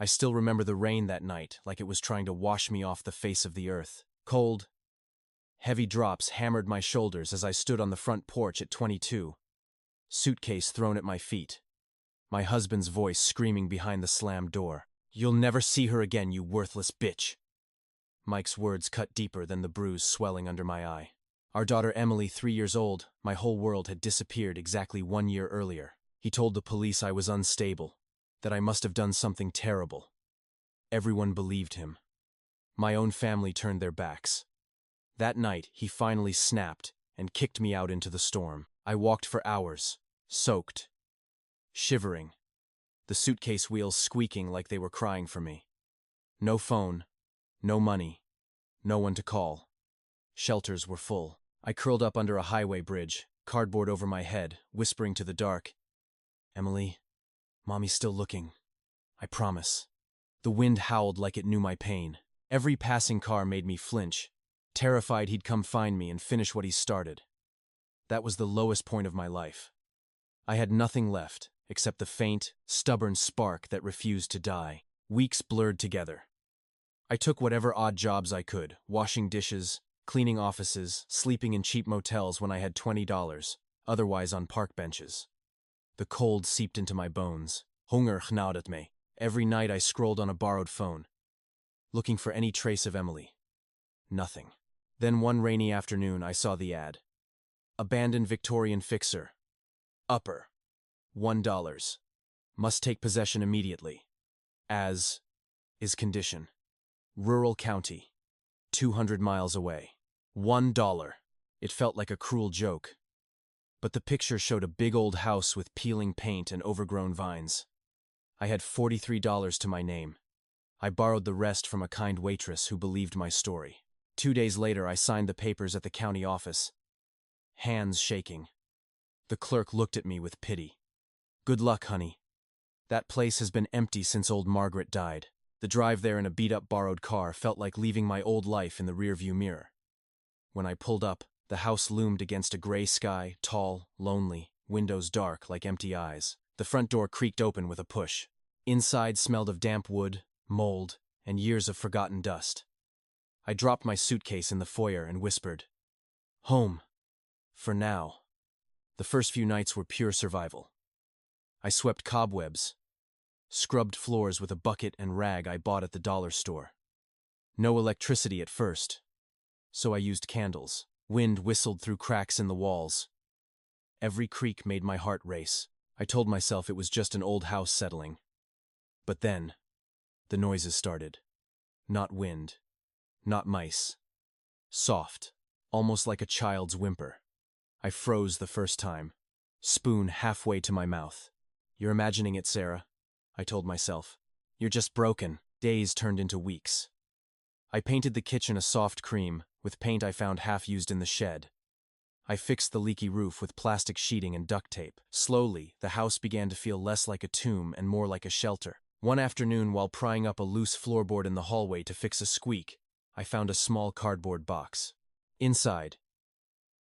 I still remember the rain that night, like it was trying to wash me off the face of the earth. Cold, heavy drops hammered my shoulders as I stood on the front porch at 22, suitcase thrown at my feet. My husband's voice screaming behind the slammed door. "You'll never see her again, you worthless bitch." Mike's words cut deeper than the bruise swelling under my eye. Our daughter Emily, 3 years old, my whole world had disappeared exactly 1 year earlier. He told the police I was unstable, that I must have done something terrible. Everyone believed him. My own family turned their backs. That night, he finally snapped and kicked me out into the storm. I walked for hours, soaked, shivering, the suitcase wheels squeaking like they were crying for me. No phone, no money, no one to call. Shelters were full. I curled up under a highway bridge, cardboard over my head, whispering to the dark, "Emily, Mommy's still looking. I promise." The wind howled like it knew my pain. Every passing car made me flinch, terrified he'd come find me and finish what he started. That was the lowest point of my life. I had nothing left, except the faint, stubborn spark that refused to die. Weeks blurred together. I took whatever odd jobs I could, washing dishes, cleaning offices, sleeping in cheap motels when I had $20, otherwise on park benches. The cold seeped into my bones. Hunger gnawed me. Every night I scrolled on a borrowed phone, looking for any trace of Emily. Nothing. Then one rainy afternoon I saw the ad. Abandoned Victorian fixer. Upper. $1. Must take possession immediately. As is condition. Rural county. 200 miles away. $1. It felt like a cruel joke. But the picture showed a big old house with peeling paint and overgrown vines. I had $43 to my name. I borrowed the rest from a kind waitress who believed my story. 2 days later, I signed the papers at the county office, hands shaking. The clerk looked at me with pity. "Good luck, honey. That place has been empty since old Margaret died." The drive there in a beat-up borrowed car felt like leaving my old life in the rearview mirror. When I pulled up, the house loomed against a gray sky, tall, lonely, windows dark like empty eyes. The front door creaked open with a push. Inside smelled of damp wood, mold, and years of forgotten dust. I dropped my suitcase in the foyer and whispered, "Home. For now." The first few nights were pure survival. I swept cobwebs, scrubbed floors with a bucket and rag I bought at the dollar store. No electricity at first, so I used candles. Wind whistled through cracks in the walls. Every creak made my heart race. I told myself it was just an old house settling. But then, the noises started. Not wind, not mice. Soft, almost like a child's whimper. I froze the first time, spoon halfway to my mouth. "You're imagining it, Sarah," I told myself. "You're just broken." Days turned into weeks. I painted the kitchen a soft cream, with paint I found half used in the shed. I fixed the leaky roof with plastic sheeting and duct tape. Slowly, the house began to feel less like a tomb and more like a shelter. One afternoon, while prying up a loose floorboard in the hallway to fix a squeak, I found a small cardboard box. Inside,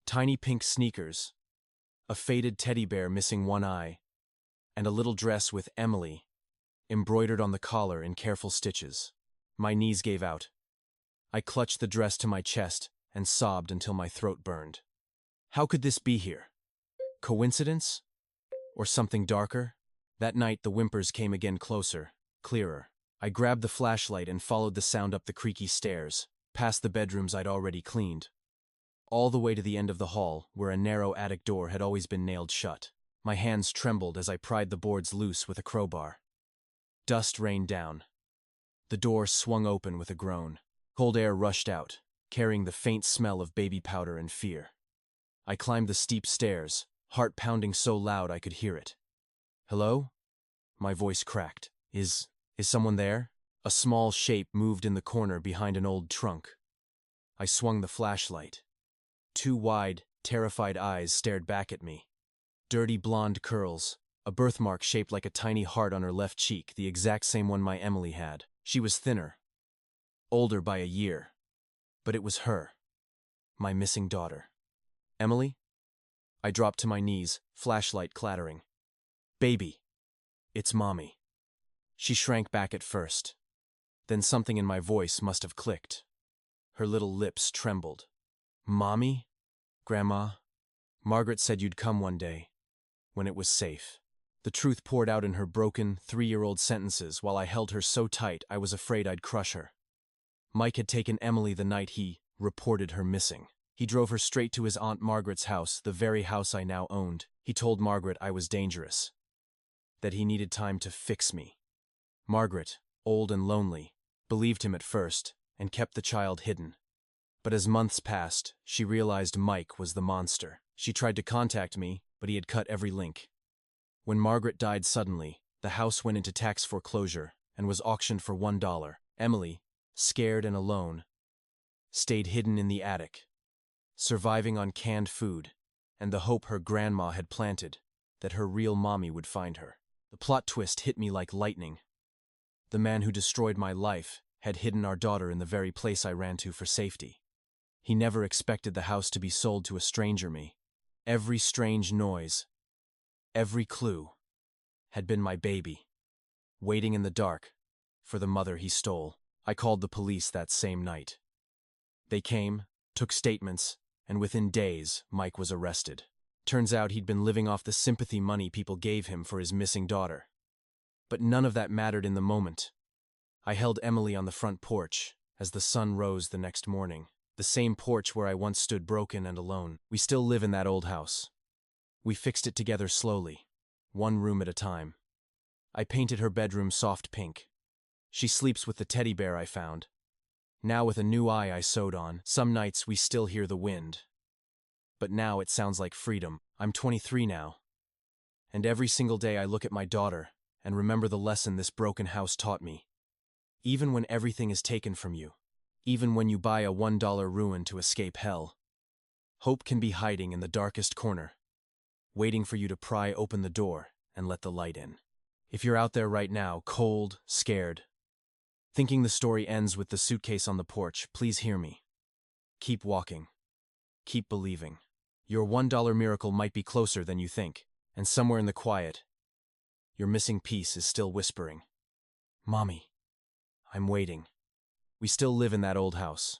tiny pink sneakers, a faded teddy bear missing one eye, and a little dress with Emily embroidered on the collar in careful stitches. My knees gave out. I clutched the dress to my chest and sobbed until my throat burned. How could this be here? Coincidence? Or something darker? That night the whimpers came again closer, clearer. I grabbed the flashlight and followed the sound up the creaky stairs, past the bedrooms I'd already cleaned, all the way to the end of the hall where a narrow attic door had always been nailed shut. My hands trembled as I pried the boards loose with a crowbar. Dust rained down. The door swung open with a groan. Cold air rushed out, carrying the faint smell of baby powder and fear. I climbed the steep stairs, heart pounding so loud I could hear it. "Hello?" My voice cracked. Is someone there?" A small shape moved in the corner behind an old trunk. I swung the flashlight. 2 wide, terrified eyes stared back at me. Dirty blonde curls, a birthmark shaped like a tiny heart on her left cheek, the exact same one my Emily had. She was thinner, older by a year, but it was her, my missing daughter. "Emily?" I dropped to my knees, flashlight clattering. "Baby, it's Mommy." She shrank back at first. Then something in my voice must have clicked. Her little lips trembled. "Mommy? Grandma? Margaret said you'd come one day, when it was safe." The truth poured out in her broken, 3-year-old sentences while I held her so tight I was afraid I'd crush her. Mike had taken Emily the night he reported her missing. He drove her straight to his Aunt Margaret's house, the very house I now owned. He told Margaret I was dangerous, that he needed time to fix me. Margaret, old and lonely, believed him at first and kept the child hidden. But as months passed, she realized Mike was the monster. She tried to contact me, but he had cut every link. When Margaret died suddenly, the house went into tax foreclosure and was auctioned for $1. Emily, scared and alone, stayed hidden in the attic, surviving on canned food and the hope her grandma had planted that her real mommy would find her. The plot twist hit me like lightning. The man who destroyed my life had hidden our daughter in the very place I ran to for safety. He never expected the house to be sold to a stranger me. Every strange noise, every clue, had been my baby, waiting in the dark for the mother he stole. I called the police that same night. They came, took statements, and within days, Mike was arrested. Turns out he'd been living off the sympathy money people gave him for his missing daughter. But none of that mattered in the moment. I held Emily on the front porch as the sun rose the next morning. The same porch where I once stood broken and alone. We still live in that old house. We fixed it together slowly, one room at a time. I painted her bedroom soft pink. She sleeps with the teddy bear I found. Now with a new eye I sewed on. Some nights we still hear the wind. But now it sounds like freedom. I'm 23 now. And every single day I look at my daughter and remember the lesson this broken house taught me. Even when everything is taken from you, even when you buy a $1 ruin to escape hell, hope can be hiding in the darkest corner, waiting for you to pry open the door and let the light in. If you're out there right now, cold, scared, thinking the story ends with the suitcase on the porch, please hear me. Keep walking. Keep believing. Your $1 miracle might be closer than you think, and somewhere in the quiet, your missing piece is still whispering, "Mommy, I'm waiting." We still live in that old house.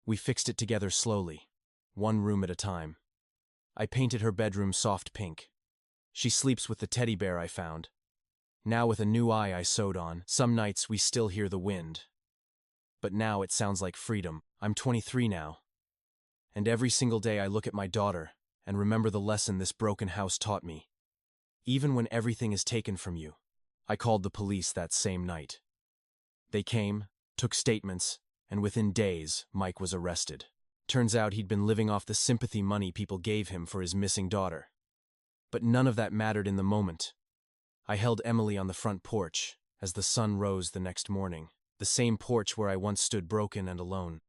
We fixed it together slowly, one room at a time. I painted her bedroom soft pink. She sleeps with the teddy bear I found. Now with a new eye I sewed on. Some nights we still hear the wind. But now it sounds like freedom. I'm 23 now. And every single day I look at my daughter and remember the lesson this broken house taught me. Even when everything is taken from you. I called the police that same night. They came, took statements, and within days, Mike was arrested. Turns out he'd been living off the sympathy money people gave him for his missing daughter. But none of that mattered in the moment. I held Emily on the front porch as the sun rose the next morning. The same porch where I once stood broken and alone.